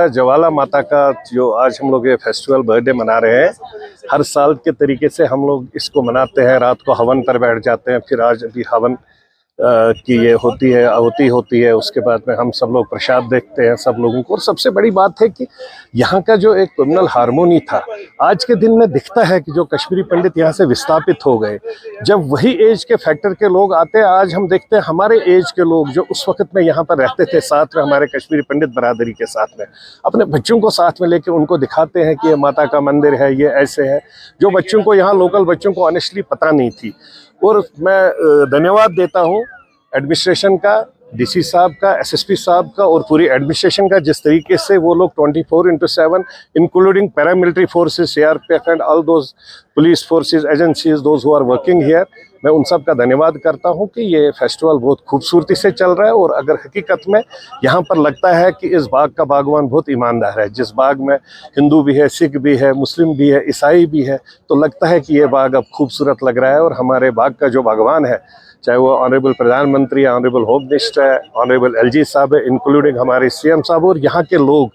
ज्वाला माता का जो आज हम लोग ये फेस्टिवल बर्थडे मना रहे हैं, हर साल के तरीके से हम लोग इसको मनाते हैं। रात को हवन पर बैठ जाते हैं, फिर आज अभी हवन की ये होती है, आहुति होती है। उसके बाद में हम सब लोग प्रसाद देखते हैं सब लोगों को। और सबसे बड़ी बात है कि यहाँ का जो एक कम्युनल हार्मोनी था, आज के दिन में दिखता है कि जो कश्मीरी पंडित यहाँ से विस्थापित हो गए, जब वही एज के फैक्टर के लोग आते हैं, आज हम देखते हैं हमारे एज के लोग जो उस वक्त में यहाँ पर रहते थे साथ में हमारे कश्मीरी पंडित बरादरी के साथ में, अपने बच्चों को साथ में लेके उनको दिखाते हैं कि ये माता का मंदिर है, ये ऐसे है, जो बच्चों को यहाँ लोकल बच्चों को ऑनेस्टली पता नहीं थी। और मैं धन्यवाद देता हूँ एडमिनिस्ट्रेशन का, डीसी साहब का, एसएसपी साहब का और पूरी एडमिनिस्ट्रेशन का, जिस तरीके से वो लोग 24/7 including paramilitary forces, CRPF and all those police forces, agencies, those who are working here, मैं उन सब का धन्यवाद करता हूं कि ये फेस्टिवल बहुत खूबसूरती से चल रहा है। और अगर हकीकत में यहाँ पर लगता है कि इस बाग का बागवान बहुत ईमानदार है, जिस बाग में हिंदू भी है, सिख भी है, मुस्लिम भी है, ईसाई भी है, तो लगता है कि ये बाग अब खूबसूरत लग रहा है। और हमारे बाग का जो बागवान है, चाहे वो ऑनरेबल प्रधानमंत्री, ऑनरेबल होम मिनिस्टर है, ऑनरेबल एलजी साहब है, इंक्लूडिंग हमारे सीएम साहब और यहाँ के लोग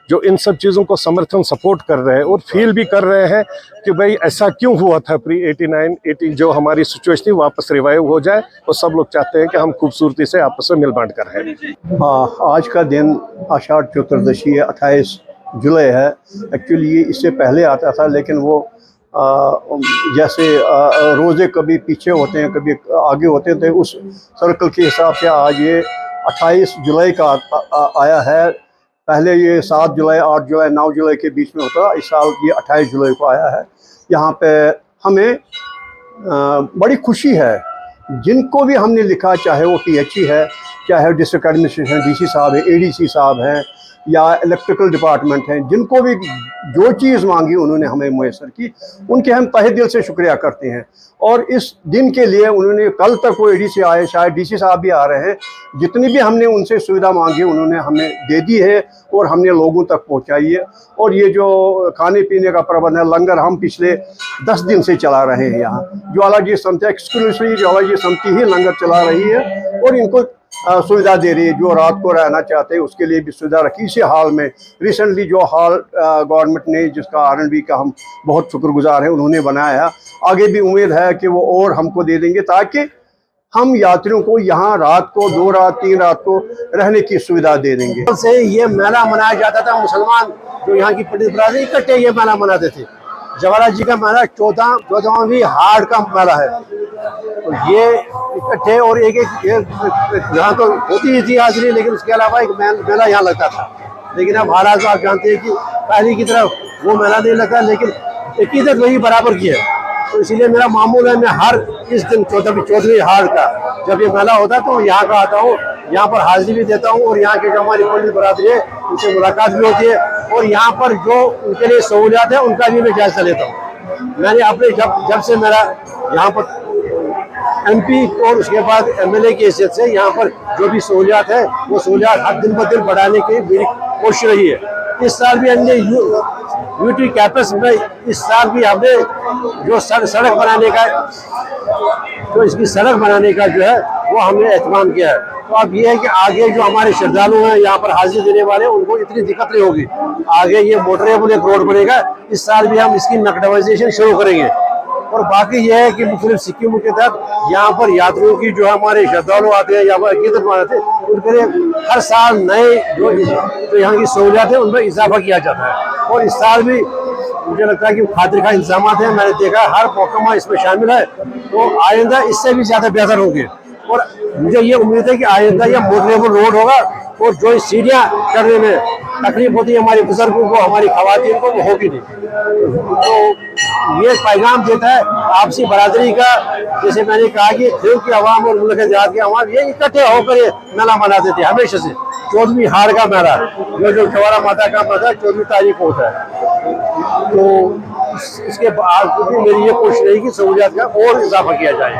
जो इन सब चीज़ों को समर्थन सपोर्ट कर रहे हैं और फील भी कर रहे हैं कि भाई ऐसा क्यों हुआ था प्री 89-80, जो हमारी सिचुएशन थी वापस रिवाइव हो जाए। और सब लोग चाहते हैं कि हम खूबसूरती से आपस में मिल बांट कर रहें। हाँ, आज का दिन आषाढ़ चतुर्दशी है, 28 जुलाई है। एक्चुअली ये इससे पहले आता था, लेकिन वो जैसे रोज़े कभी पीछे होते हैं कभी आगे होते हैं, तो उस सर्कल के हिसाब से आज ये 28 जुलाई का आया है। पहले ये 7 जुलाई, 8 जुलाई, 9 जुलाई के बीच में होता, इस साल ये 28 जुलाई को आया है। यहाँ पे हमें बड़ी खुशी है। जिनको भी हमने लिखा, चाहे वो टीएचई है, चाहे डिस्ट्रिक्ट एडमिनिस्ट्रेशन, डीसी साहब है, एडीसी साहब हैं, या इलेक्ट्रिकल डिपार्टमेंट हैं, जिनको भी जो चीज़ मांगी उन्होंने हमें मुयस्सर की, उनके हम तहे दिल से शुक्रिया करते हैं। और इस दिन के लिए उन्होंने, कल तक वो एडीसी आए, शायद डीसी साहब भी आ रहे हैं, जितनी भी हमने उनसे सुविधा मांगी उन्होंने हमें दे दी है और हमने लोगों तक पहुंचाई है। और ये जो खाने पीने का प्रबंध है, लंगर हम पिछले 10 दिन से चला रहे हैं। यहाँ ज्वाला जी समिति, एक्सक्लूसिवली ज्वाला जी समिति ही लंगर चला रही है और इनको सुविधा दे रही है। जो रात को रहना चाहते हैं उसके लिए भी सुविधा रखी। इसी हाल में रिसेंटली जो हॉल गवर्नमेंट ने, जिसका आरएनबी का हम बहुत शुक्रगुजार हैं, उन्होंने बनाया है। आगे भी उम्मीद है कि वो और हमको दे देंगे, ताकि हम यात्रियों को यहाँ रात को 2 रात 3 रात को रहने की सुविधा दे देंगे। से ये मेला मनाया जाता था, मुसलमान जो यहाँ की पंडित बरादरी इकट्ठे ये मेला मनाते थे। ज्वाला जी का मेला 14वां हाड़ का मेला है, तो ये इकट्ठे और एक यहाँ तो होती ही थी हाजिरी, लेकिन उसके अलावा एक मेला यहाँ लगता था। लेकिन अब हालात आप जानते हैं कि पहले की तरफ वो मेला नहीं लगता, लेकिन अकीदत वही बराबर की है। तो इसीलिए मेरा मामूल है, मैं हर इस दिन 14वीं हाड़ का जब ये मेला होता है तो यहाँ का आता हूँ, यहाँ पर हाजिरी भी देता हूँ और यहाँ के जो हमारी पंडित बरादरी है उनसे मुलाकात भी होती है और यहाँ पर जो उनके लिए सहूलियात है उनका भी मैं जायजा लेता हूँ। मैंने अपने जब से मेरा यहाँ पर एमपी और उसके बाद एमएलए की हैसियत से यहाँ पर जो भी सहूलियात है वो सहूलियात हर दिन ब दिन बढ़ाने की मेरी कोशिश रही है। इस साल भी हमने यूटी कैंपस में, इस साल भी हमने जो सड़क बनाने का, जो इसकी सड़क बनाने का जो है वो हमने एहतमाम किया है। तो अब ये है कि आगे जो हमारे श्रद्धालु हैं यहाँ पर हाजिरी देने वाले हैं, उनको इतनी दिक्कत नहीं होगी। आगे ये मोटरेबल एक रोड बनेगा, इस साल भी हम इसकी मैकेडाइजेशन शुरू करेंगे। और बाकी यह है कि मुख्तलिफ स्कीमों के तहत यहाँ पर यात्रियों की जो हमारे श्रद्धालु आते हैं या अकीदत मानते हैं, उनके लिए हर साल नए जो यहाँ की सहूलियात है उनमें इजाफा किया जाता है। और इस साल भी मुझे लगता है कि खातिर का इंतजाम हैं, मैंने देखा हर महकमा इसमें शामिल है, तो आइंदा इससे भी ज़्यादा बेहतर होंगे। और मुझे ये उम्मीद है कि आइंदा ये मोटरेबल रोड होगा और जो सीढ़ियाँ चढ़ने में तकलीफ होती है हमारे बुजुर्गों को, हमारी खवातीन को, वो होगी नहीं। तो ये पैगाम देता है आपसी बरादरी का। जैसे मैंने कहा कि देव की आवाम और मुल्क देहात की आवाम ये इकट्ठे होकर ये मेला मनाते थे हमेशा से। 14वीं हाड़ का मेला जो चौरा माता का मेला 14वीं तारीख को होता है। तो इसके बाद मेरी ये कोशिश रही कि सहूलियात का और इजाफा किया जाए।